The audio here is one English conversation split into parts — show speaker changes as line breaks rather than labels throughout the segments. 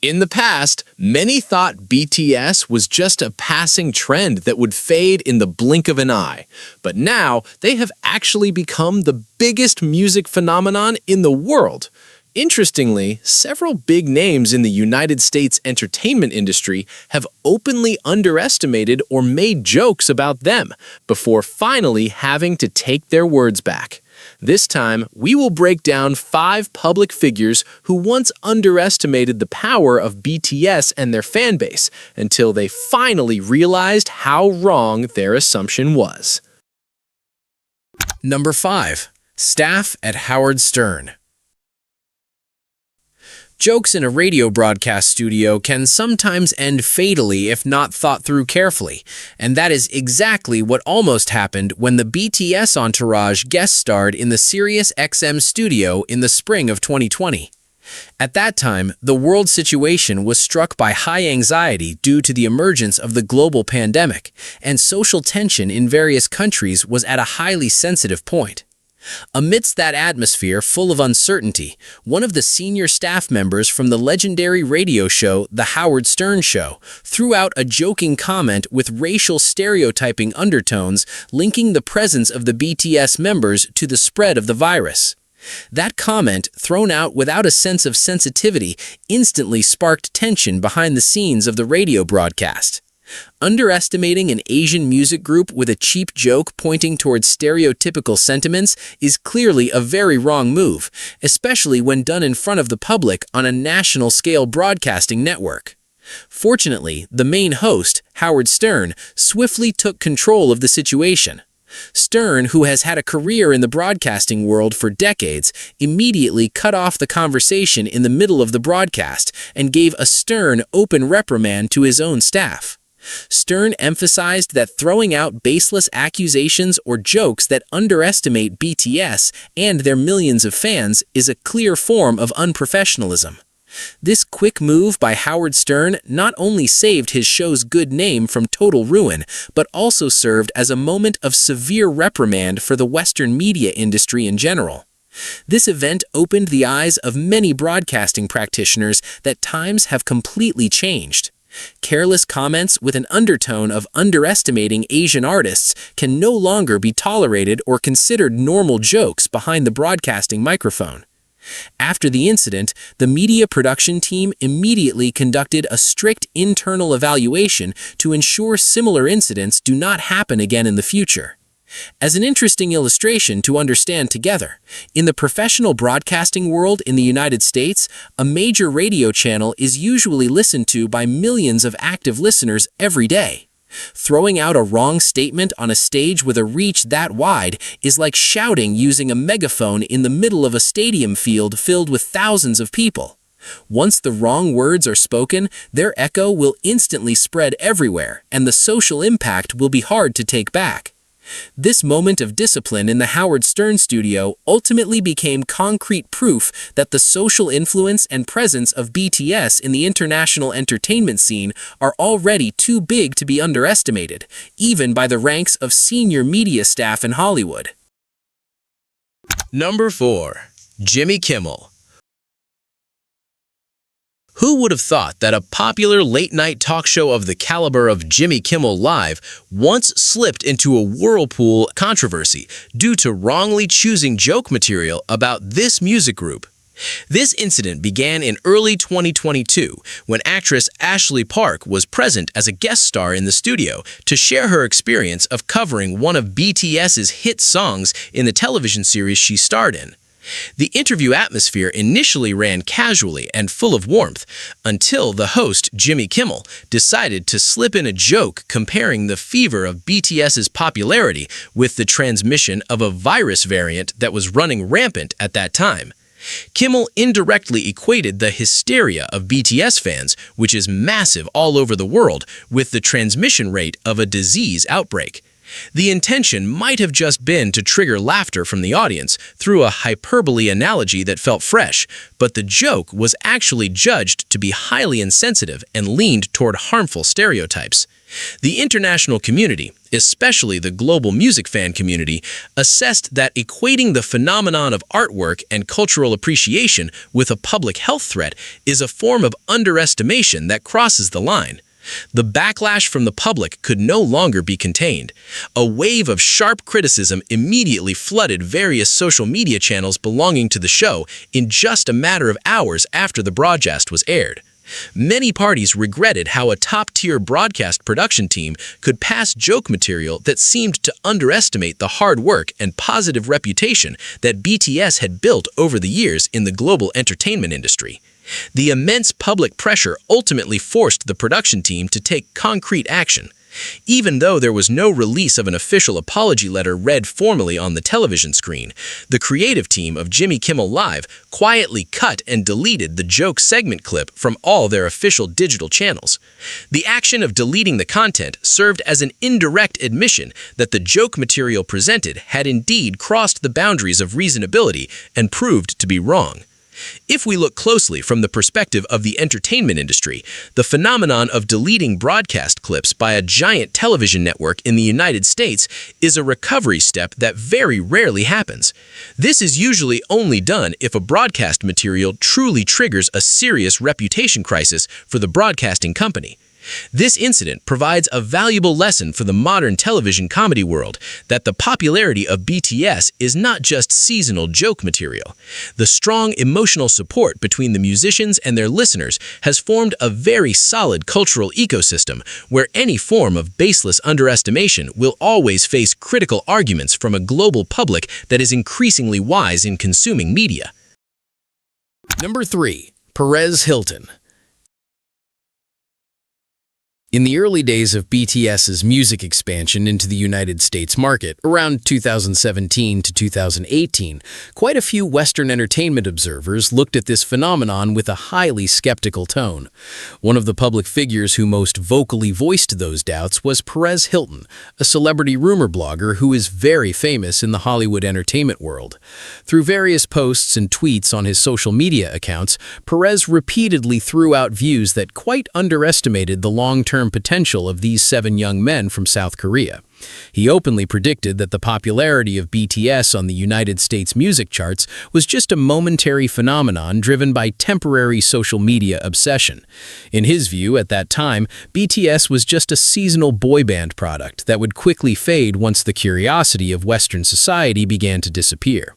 In the past, many thought BTS was just a passing trend that would fade in the blink of an eye. But now, they have actually become the biggest music phenomenon in the world. Interestingly, several big names in the United States entertainment industry have openly underestimated or made jokes about them before finally having to take their words back. This time, we will break down 5 public figures who once underestimated the power of BTS and their fanbase until they finally realized how wrong their assumption was.
Number 5. Staff at Howard Stern. Jokes in a radio broadcast studio can sometimes end fatally if not thought through carefully, and that is exactly what almost happened when the BTS entourage guest starred in the Sirius XM studio in the spring of 2020. At that time, the world situation was struck by high anxiety due to the emergence of the global pandemic, and social tension in various countries was at a highly sensitive point. Amidst that atmosphere full of uncertainty, one of the senior staff members from the legendary radio show The Howard Stern Show threw out a joking comment with racial stereotyping undertones linking the presence of the BTS members to the spread of the virus. That comment, thrown out without a sense of sensitivity, instantly sparked tension behind the scenes of the radio broadcast. Underestimating an Asian music group with a cheap joke pointing towards stereotypical sentiments is clearly a very wrong move, especially when done in front of the public on a national-scale broadcasting network. Fortunately, the main host, Howard Stern, swiftly took control of the situation. Stern, who has had a career in the broadcasting world for decades, immediately cut off the conversation in the middle of the broadcast and gave a stern, open reprimand to his own staff. Stern emphasized that throwing out baseless accusations or jokes that underestimate BTS and their millions of fans is a clear form of unprofessionalism. This quick move by Howard Stern not only saved his show's good name from total ruin, but also served as a moment of severe reprimand for the Western media industry in general. This event opened the eyes of many broadcasting practitioners that times have completely changed. Careless comments with an undertone of underestimating Asian artists can no longer be tolerated or considered normal jokes behind the broadcasting microphone. After the incident, the media production team immediately conducted a strict internal evaluation to ensure similar incidents do not happen again in the future. As an interesting illustration to understand together, in the professional broadcasting world in the United States, a major radio channel is usually listened to by millions of active listeners every day. Throwing out a wrong statement on a stage with a reach that wide is like shouting using a megaphone in the middle of a stadium field filled with thousands of people. Once the wrong words are spoken, their echo will instantly spread everywhere, and the social impact will be hard to take back. This moment of discipline in the Howard Stern studio ultimately became concrete proof that the social influence and presence of BTS in the international entertainment scene are already too big to be underestimated, even by the ranks of senior media staff in Hollywood.
Number 4. Jimmy Kimmel. Who would have thought that a popular late-night talk show of the caliber of Jimmy Kimmel Live once slipped into a whirlpool controversy due to wrongly choosing joke material about this music group? This incident began in early 2022 when actress Ashley Park was present as a guest star in the studio to share her experience of covering one of BTS's hit songs in the television series she starred in. The interview atmosphere initially ran casually and full of warmth until the host, Jimmy Kimmel, decided to slip in a joke comparing the fever of BTS's popularity with the transmission of a virus variant that was running rampant at that time. Kimmel indirectly equated the hysteria of BTS fans, which is massive all over the world, with the transmission rate of a disease outbreak. The intention might have just been to trigger laughter from the audience through a hyperbole analogy that felt fresh, but the joke was actually judged to be highly insensitive and leaned toward harmful stereotypes. The international community, especially the global music fan community, assessed that equating the phenomenon of artwork and cultural appreciation with a public health threat is a form of underestimation that crosses the line. The backlash from the public could no longer be contained. A wave of sharp criticism immediately flooded various social media channels belonging to the show in just a matter of hours after the broadcast was aired. Many parties regretted how a top-tier broadcast production team could pass joke material that seemed to underestimate the hard work and positive reputation that BTS had built over the years in the global entertainment industry. The immense public pressure ultimately forced the production team to take concrete action. Even though there was no release of an official apology letter read formally on the television screen, the creative team of Jimmy Kimmel Live quietly cut and deleted the joke segment clip from all their official digital channels. The action of deleting the content served as an indirect admission that the joke material presented had indeed crossed the boundaries of reasonability and proved to be wrong. If we look closely from the perspective of the entertainment industry, the phenomenon of deleting broadcast clips by a giant television network in the United States is a recovery step that very rarely happens. This is usually only done if a broadcast material truly triggers a serious reputation crisis for the broadcasting company. This incident provides a valuable lesson for the modern television comedy world that the popularity of BTS is not just seasonal joke material. The strong emotional support between the musicians and their listeners has formed a very solid cultural ecosystem where any form of baseless underestimation will always face critical arguments from a global public that is increasingly wise in consuming media.
Number 3. Perez Hilton. In the early days of BTS's music expansion into the United States market, around 2017 to 2018, quite a few Western entertainment observers looked at this phenomenon with a highly skeptical tone. One of the public figures who most vocally voiced those doubts was Perez Hilton, a celebrity rumor blogger who is very famous in the Hollywood entertainment world. Through various posts and tweets on his social media accounts, Perez repeatedly threw out views that quite underestimated the long-term potential of these 7 young men from South Korea. He openly predicted that the popularity of BTS on the United States music charts was just a momentary phenomenon driven by temporary social media obsession. In his view, at that time, BTS was just a seasonal boy band product that would quickly fade once the curiosity of Western society began to disappear.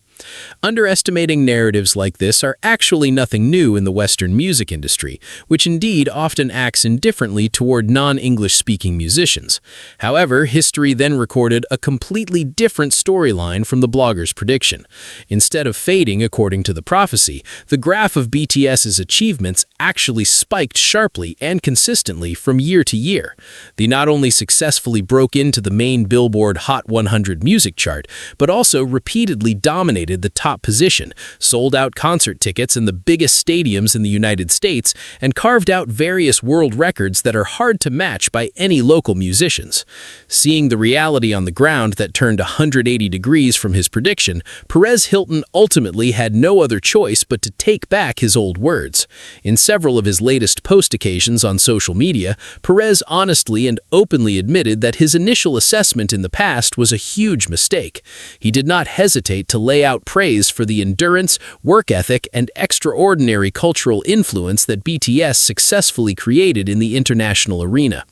Underestimating narratives like this are actually nothing new in the Western music industry, which indeed often acts indifferently toward non-English-speaking musicians. However, history then recorded a completely different storyline from the blogger's prediction. Instead of fading according to the prophecy, the graph of BTS's achievements actually spiked sharply and consistently from year to year. They not only successfully broke into the main Billboard Hot 100 music chart, but also repeatedly dominated the top position, sold out concert tickets in the biggest stadiums in the United States, and carved out various world records that are hard to match by any local musicians. Seeing the reality on the ground that turned 180 degrees from his prediction, Perez Hilton ultimately had no other choice but to take back his old words. In several of his latest post occasions on social media, Perez honestly and openly admitted that his initial assessment in the past was a huge mistake. He did not hesitate to lay out praise for the endurance, work ethic, and extraordinary cultural influence that BTS successfully created in the international arena.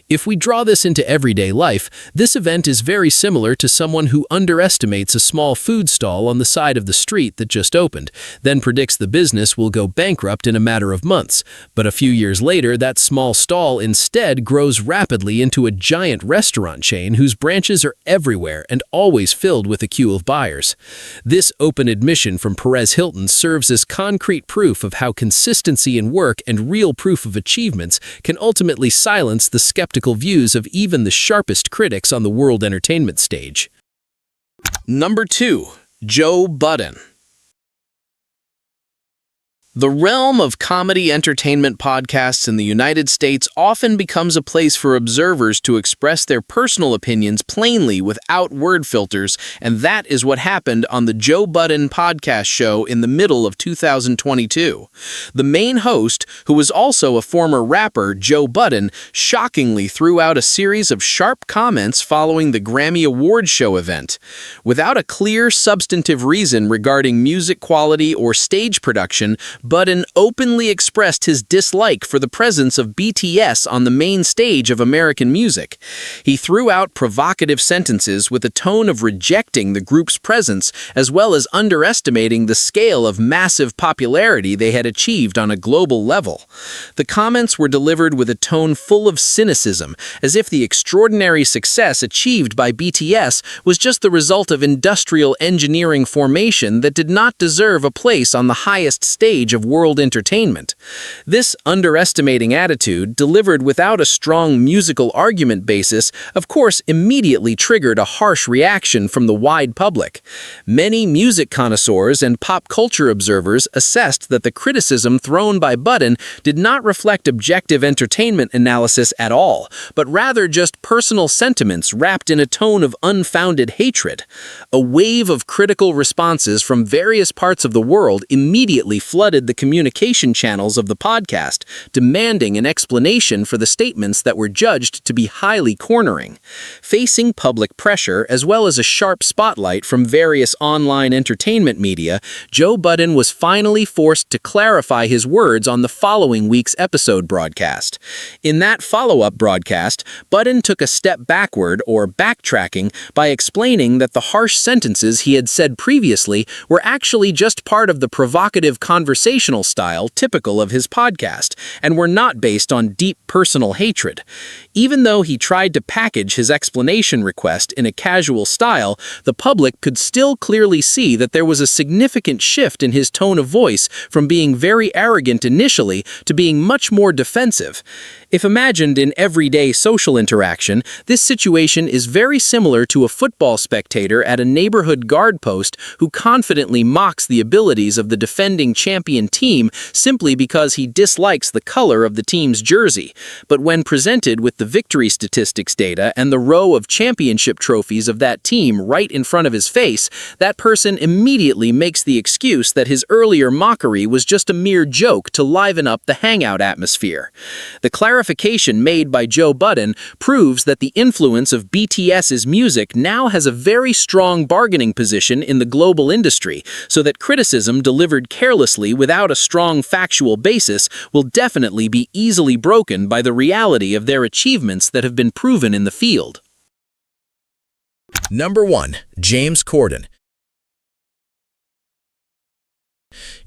If we draw this into everyday life, this event is very similar to someone who underestimates a small food stall on the side of the street that just opened, then predicts the business will go bankrupt in a matter of months. But a few years later, that small stall instead grows rapidly into a giant restaurant chain whose branches are everywhere and always filled with a queue of buyers. This open admission from Perez Hilton serves as concrete proof of how consistency in work and real proof of achievements can ultimately silence the skeptical views of even the sharpest critics on the world entertainment stage.
Number 2. Joe Budden.
The realm of comedy entertainment podcasts in the United States often becomes a place for observers to express their personal opinions plainly without word filters, and that is what happened on the Joe Budden podcast show in the middle of 2022. The main host, who was also a former rapper, Joe Budden, shockingly threw out a series of sharp comments following the Grammy Awards show event. Without a clear, substantive reason regarding music quality or stage production, Budden openly expressed his dislike for the presence of BTS on the main stage of American music. He threw out provocative sentences with a tone of rejecting the group's presence, as well as underestimating the scale of massive popularity they had achieved on a global level. The comments were delivered with a tone full of cynicism, as if the extraordinary success achieved by BTS was just the result of industrial engineering formation that did not deserve a place on the highest stage of world entertainment. This underestimating attitude, delivered without a strong musical argument basis, of course immediately triggered a harsh reaction from the wide public. Many music connoisseurs and pop culture observers assessed that the criticism thrown by Budden did not reflect objective entertainment analysis at all, but rather just personal sentiments wrapped in a tone of unfounded hatred. A wave of critical responses from various parts of the world immediately flooded the communication channels of the podcast, demanding an explanation for the statements that were judged to be highly cornering. Facing public pressure, as well as a sharp spotlight from various online entertainment media, Joe Budden was finally forced to clarify his words on the following week's episode broadcast. In that follow-up broadcast, Budden took a step backward, or backtracking, by explaining that the harsh sentences he had said previously were actually just part of the provocative conversational style typical of his podcast, and were not based on deep personal hatred. Even though he tried to package his explanation request in a casual style, the public could still clearly see that there was a significant shift in his tone of voice from being very arrogant initially to being much more defensive. If imagined in everyday social interaction, this situation is very similar to a football spectator at a neighborhood guard post who confidently mocks the abilities of the defending champion team simply because he dislikes the color of the team's jersey. But when presented with the victory statistics data and the row of championship trophies of that team right in front of his face, that person immediately makes the excuse that his earlier mockery was just a mere joke to liven up the hangout atmosphere. The clarification made by Joe Budden proves that the influence of BTS's music now has a very strong bargaining position in the global industry, so that criticism delivered carelessly without a strong factual basis will definitely be easily broken by the reality of their achievements that have been proven in the field.
Number 1. James Corden.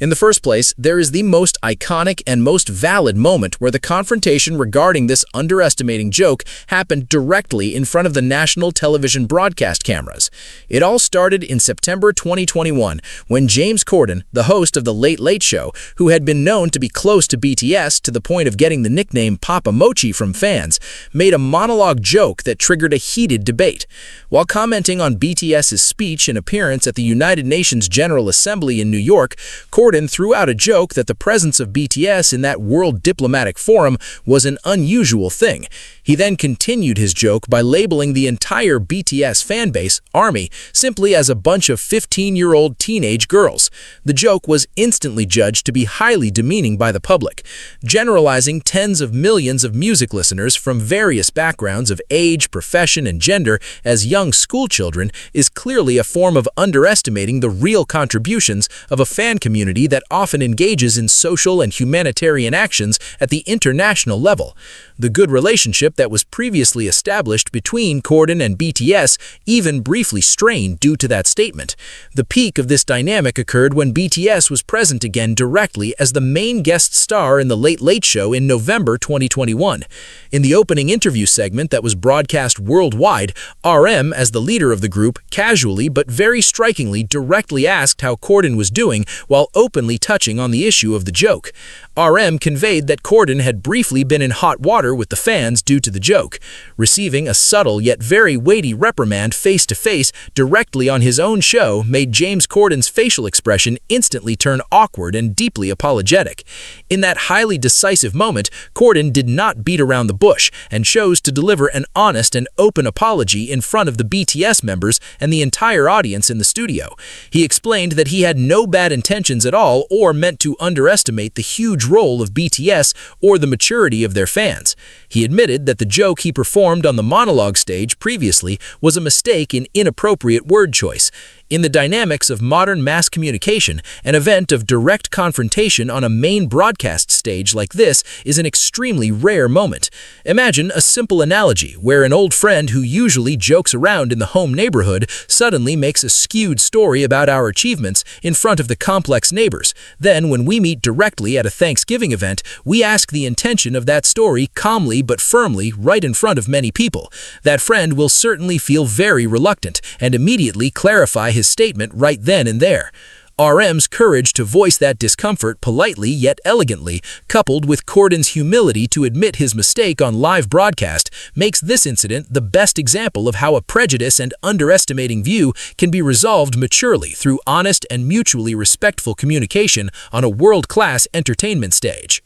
In the first place, there is the most iconic and most valid moment where the confrontation regarding this underestimating joke happened directly in front of the national television broadcast cameras. It all started in September 2021 when James Corden, the host of The Late Late Show, who had been known to be close to BTS to the point of getting the nickname Papa Mochi from fans, made a monologue joke that triggered a heated debate. While commenting on BTS's speech and appearance at the United Nations General Assembly in New York, Corden threw out a joke that the presence of BTS in that World Diplomatic Forum was an unusual thing. He then continued his joke by labeling the entire BTS fanbase, ARMY, simply as a bunch of 15-year-old teenage girls. The joke was instantly judged to be highly demeaning by the public. Generalizing tens of millions of music listeners from various backgrounds of age, profession, and gender as young schoolchildren is clearly a form of underestimating the real contributions of a fan community that often engages in social and humanitarian actions at the international level. The good relationship that was previously established between Corden and BTS even briefly strained due to that statement. The peak of this dynamic occurred when BTS was present again directly as the main guest star in The Late Late Show in November 2021. In the opening interview segment that was broadcast worldwide, RM, as the leader of the group, casually but very strikingly directly asked how Corden was doing
while openly touching on the issue of the joke. RM conveyed that Corden had briefly been in hot water with the fans due to the joke. Receiving a subtle yet very weighty reprimand face-to-face directly on his own show made James Corden's facial expression instantly turn awkward and deeply apologetic. In that highly decisive moment, Corden did not beat around the bush and chose to deliver an honest and open apology in front of the BTS members and the entire audience in the studio. He explained that he had no bad intentions at all or meant to underestimate the huge role of BTS or the maturity of their fans. He admitted that the joke he performed on the monologue stage previously was a mistake in inappropriate word choice. In the dynamics of modern mass communication, an event of direct confrontation on a main broadcast stage like this is an extremely rare moment. Imagine a simple analogy where an old friend who usually jokes around in the home neighborhood suddenly makes a skewed story about our achievements in front of the complex neighbors. Then, when we meet directly at a Thanksgiving event, we ask the intention of that story calmly but firmly right in front of many people. That friend will certainly feel very reluctant and immediately clarify his statement right then and there. RM's courage to voice that discomfort politely yet elegantly, coupled with Corden's humility to admit his mistake on live broadcast, makes this incident the best example of how a prejudice and underestimating view can be resolved maturely through honest and mutually respectful communication on a world-class entertainment stage.